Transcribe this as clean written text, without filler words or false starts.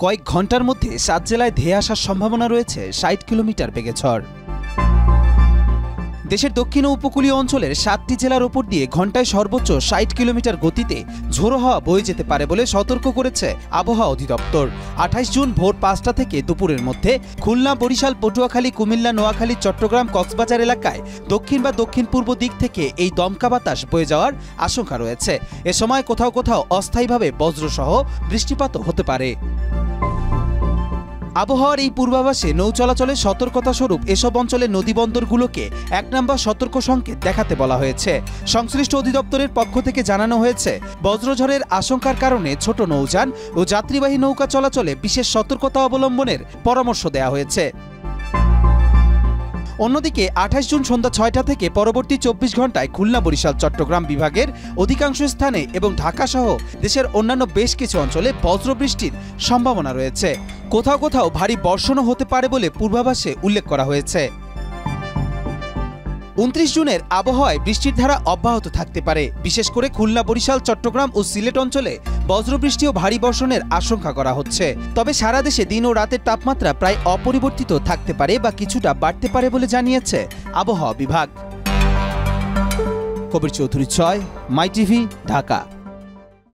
কয়েক ঘন্টার মধ্যে 7 জেলায় ধেয়ে আসার সম্ভাবনা রয়েছে 60 কিলোমিটার বেগে ঝড়। দেশের দক্ষিণ উপকূলীয় অঞ্চলের 7টি জেলার ওপর দিয়ে ঘন্টায় সর্বোচ্চ 60 কিলোমিটার গতিতে ঝোড়ো হাওয়া বয়ে যেতে পারে বলে সতর্ক করেছে আবহাওয়া অধিদপ্তর। 28 জুন ভোর 5টা থেকে দুপুরের মধ্যে খুলনা, বরিশাল, পটুয়াখালী, কুমিল্লা, নোয়াখালী, চট্টগ্রাম, কক্সবাজার এলাকায় দক্ষিণ বা দক্ষিণ পূর্ব দিক থেকে এই দমকা বাতাস বয়ে যাওয়ার আশঙ্কা রয়েছে। এ সময় কোথাও কোথাও অস্থায়ীভাবে বজ্রসহ বৃষ্টিপাতও হতে পারে। আবহাওয়ার এই পূর্বাভাসে নৌ চলাচলের সতর্কতা স্বরূপ এসব অঞ্চলের নদীবন্দরগুলোকে 1 নম্বর সতর্ক সংকেত দেখাতে বলা হয়েছে। সংশ্লিষ্ট অধিদপ্তরের পক্ষ থেকে জানানো হয়েছে, বজ্রঝড়ের আশঙ্কার কারণে ছোট নৌযান ও যাত্রীবাহী নৌকা চলাচলে বিশেষ সতর্কতা অবলম্বনের পরামর্শ দেওয়া হয়েছে। অন্যদিকে 28 জুন সন্ধ্যা 6টা থেকে পরবর্তী 24 ঘন্টায় খুলনা, বরিশাল, চট্টগ্রাম বিভাগের অধিকাংশ স্থানে এবং ঢাকা সহ দেশের অন্যান্য বেশ কিছু অঞ্চলে বজ্রবৃষ্টির সম্ভাবনা রয়েছে। কোথাও কোথাও ভারী বর্ষণও হতে পারে বলে পূর্বাভাসে উল্লেখ করা হয়েছে। 29 জুনের আবহাওয়ায় বৃষ্টির ধারা অব্যাহত থাকতে পারে। বিশেষ করে খুলনা, বরিশাল, চট্টগ্রাম ও সিলেট অঞ্চলে বজ্রবৃষ্টি ও ভারী বর্ষণের আশঙ্কা করা হচ্ছে। তবে সারা দেশে দিন ও রাতের তাপমাত্রা প্রায় অপরিবর্তিত থাকতে পারে বা কিছুটা বাড়তে পারে বলে জানিয়েছে আবহাওয়া বিভাগ। কবির চৌধুরী, মাই টিভি, ঢাকা।